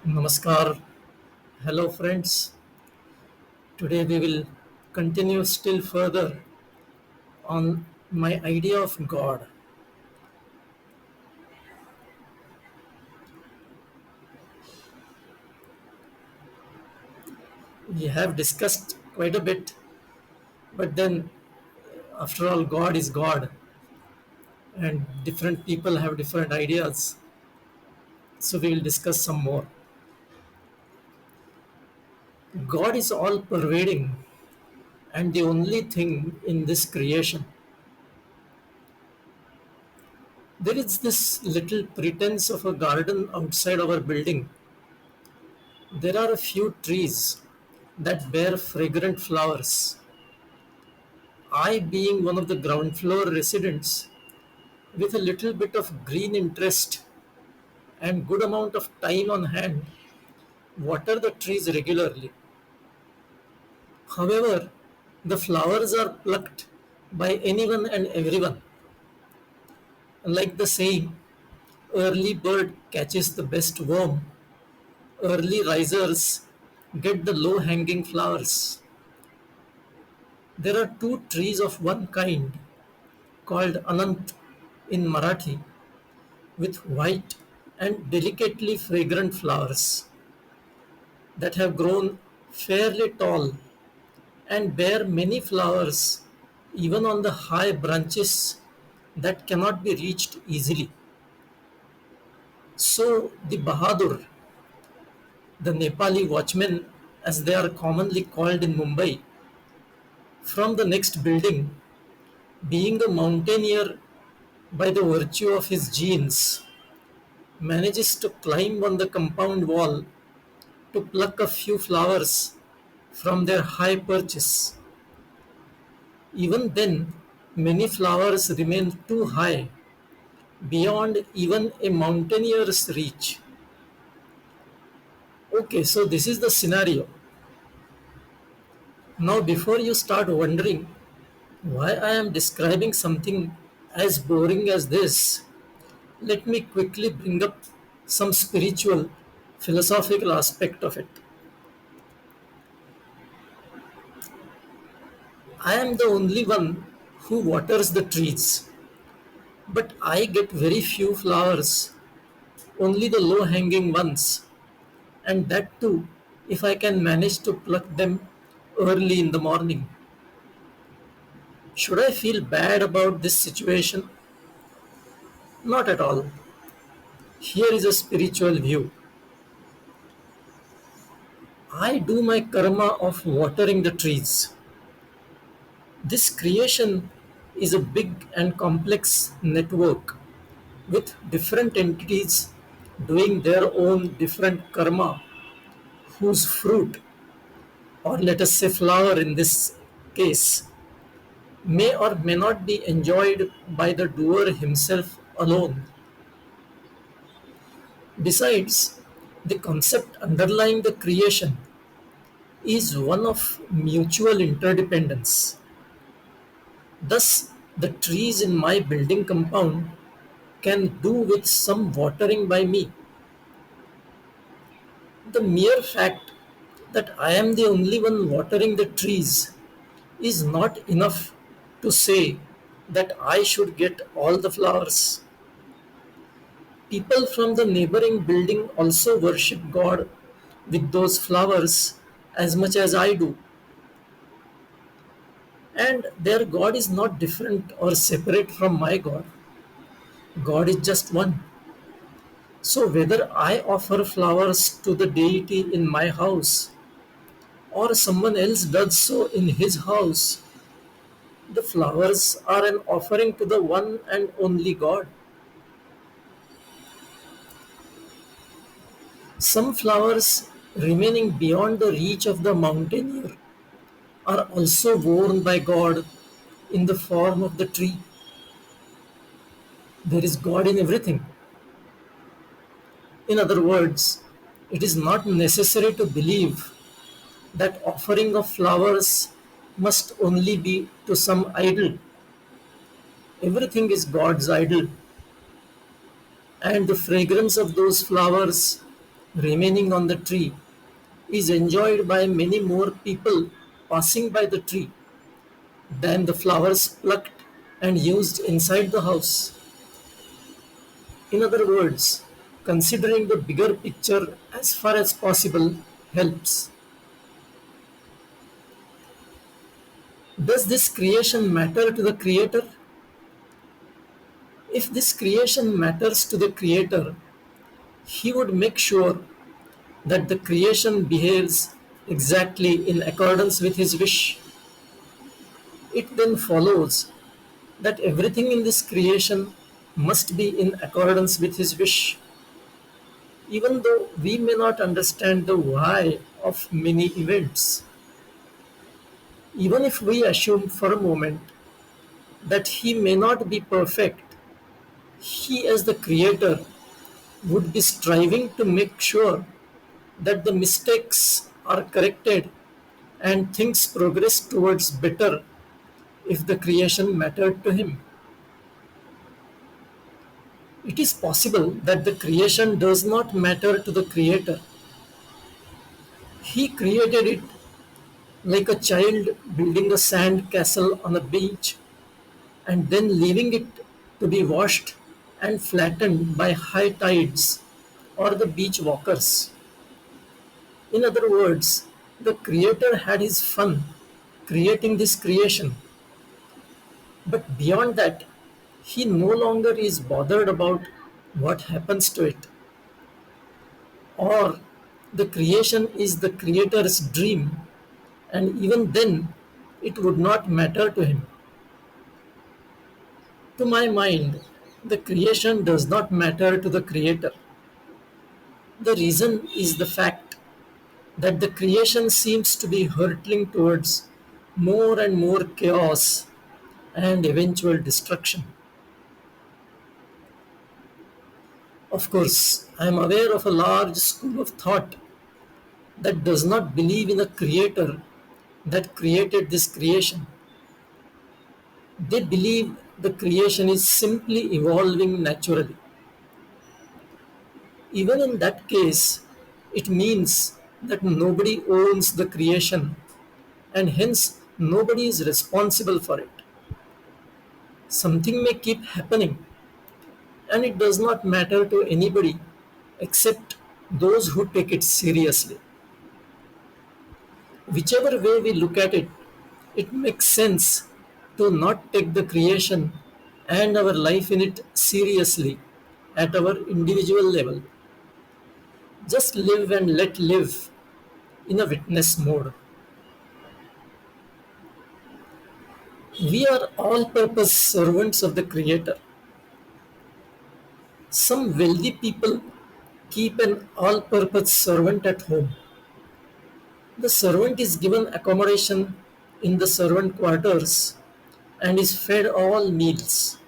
Namaskar. Hello, friends. Today we will continue still further on my idea of God. We have discussed quite a bit, but then, after all, God is God, and different people have different ideas. So we will discuss some more. God is all pervading and the only thing in this creation. There is this little pretense of a garden outside our building. There are a few trees that bear fragrant flowers. I, being one of the ground floor residents, with a little bit of green interest and good amount of time on hand, water the trees regularly. However, the flowers are plucked by anyone and everyone. Like the saying, early bird catches the best worm, early risers get the low hanging flowers. There are two trees of one kind called Anant in Marathi with white and delicately fragrant flowers that have grown fairly tall and bear many flowers even on the high branches that cannot be reached easily. So the Bahadur, the Nepali watchmen as they are commonly called in Mumbai, from the next building, being a mountaineer by the virtue of his genes, manages to climb on the compound wall to pluck a few flowers from their high perches. Even then, many flowers remain too high, beyond even a mountaineer's reach. Okay, so this is the scenario. Now, before you start wondering why I am describing something as boring as this, let me quickly bring up some spiritual, philosophical aspect of it. I am the only one who waters the trees, but I get very few flowers, only the low hanging ones, and that too if I can manage to pluck them early in the morning. Should I feel bad about this situation? Not at all. Here is a spiritual view. I do my karma of watering the trees. This creation is a big and complex network with different entities doing their own different karma, whose fruit, or let us say flower in this case, may or may not be enjoyed by the doer himself alone. Besides, the concept underlying the creation is one of mutual interdependence. Thus, the trees in my building compound can do with some watering by me. The mere fact that I am the only one watering the trees is not enough to say that I should get all the flowers. People from the neighboring building also worship God with those flowers as much as I do, and their God is not different or separate from my God. God is just one. So, whether I offer flowers to the deity in my house or someone else does so in his house, the flowers are an offering to the one and only God. Some flowers remaining beyond the reach of the mountaineer are also worn by God in the form of the tree. There is God in everything. In other words, it is not necessary to believe that offering of flowers must only be to some idol. Everything is God's idol, and the fragrance of those flowers remaining on the tree is enjoyed by many more people passing by the tree than the flowers plucked and used inside the house. In other words, considering the bigger picture as far as possible helps. Does this creation matter to the Creator? If this creation matters to the Creator, He would make sure that the creation behaves exactly in accordance with His wish. It then follows that everything in this creation must be in accordance with His wish. Even though we may not understand the why of many events, even if we assume for a moment that He may not be perfect, He, as the Creator, would be striving to make sure that the mistakes are corrected and things progress towards better if the creation mattered to Him. It is possible that the creation does not matter to the Creator. He created it like a child building a sand castle on a beach and then leaving it to be washed and flattened by high tides or the beach walkers. In other words, the Creator had his fun creating this creation, but beyond that, he no longer is bothered about what happens to it. Or the creation is the Creator's dream, and even then, it would not matter to him. To my mind, the creation does not matter to the Creator. The reason is the fact that the creation seems to be hurtling towards more and more chaos and eventual destruction. Of course, I am aware of a large school of thought that does not believe in a creator that created this creation. They believe the creation is simply evolving naturally. Even in that case, it means that nobody owns the creation and hence nobody is responsible for it. Something may keep happening and it does not matter to anybody except those who take it seriously. Whichever way we look at it, it makes sense to not take the creation and our life in it seriously at our individual level. Just live and let live in a witness mode. We are all purpose servants of the Creator. Some wealthy people keep an all purpose servant at home. The servant is given accommodation in the servant quarters and is fed all meals.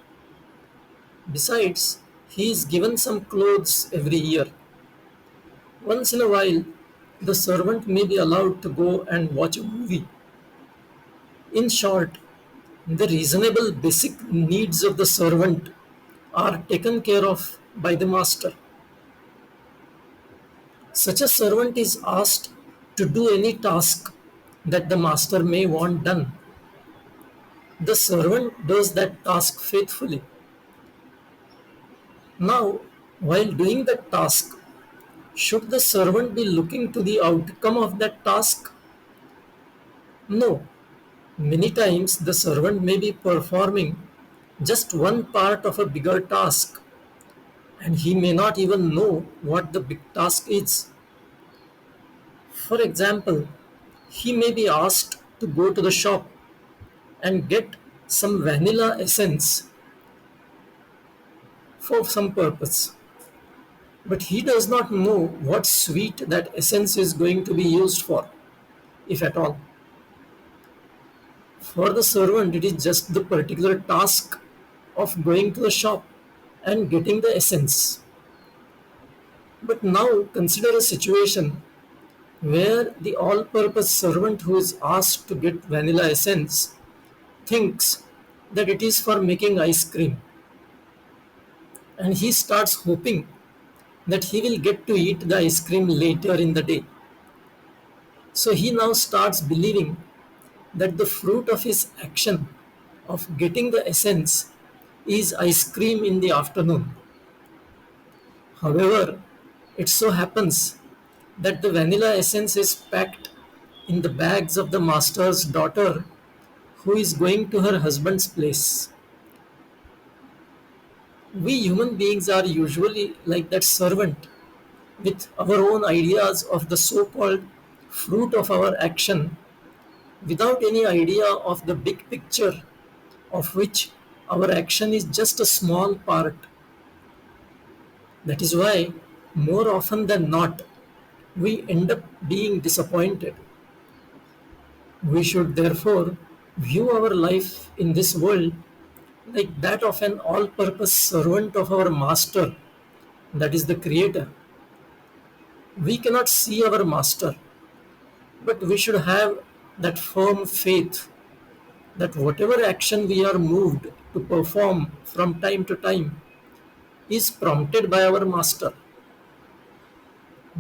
Besides, he is given some clothes every year. Once in a while, the servant may be allowed to go and watch a movie. In short, the reasonable basic needs of the servant are taken care of by the master. Such a servant is asked to do any task that the master may want done. The servant does that task faithfully. Now, while doing that task, should the servant be looking to the outcome of that task? No. Many times the servant may be performing just one part of a bigger task and he may not even know what the big task is. For example, he may be asked to go to the shop and get some vanilla essence for some purpose. But he does not know what sweet that essence is going to be used for, if at all. For the servant, it is just the particular task of going to the shop and getting the essence. But now consider a situation where the all purpose servant who is asked to get vanilla essence thinks that it is for making ice cream and he starts hoping that he will get to eat the ice cream later in the day. So he now starts believing that the fruit of his action of getting the essence is ice cream in the afternoon. However, it so happens that the vanilla essence is packed in the bags of the master's daughter who is going to her husband's place. We human beings are usually like that servant with our own ideas of the so called fruit of our action without any idea of the big picture of which our action is just a small part. That is why, more often than not, we end up being disappointed. We should therefore view our life in this world like that of an all purpose servant of our master, that is the Creator. We cannot see our master, but we should have that firm faith that whatever action we are moved to perform from time to time is prompted by our master.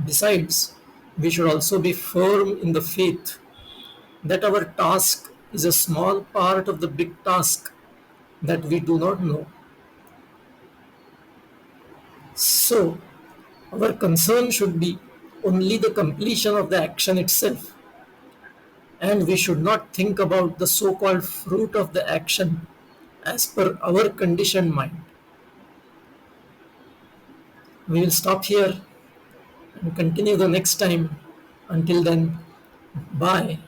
Besides, we should also be firm in the faith that our task is a small part of the big task that we do not know. So, our concern should be only the completion of the action itself, and we should not think about the so called fruit of the action as per our conditioned mind. We will stop here and continue the next time. Until then, bye.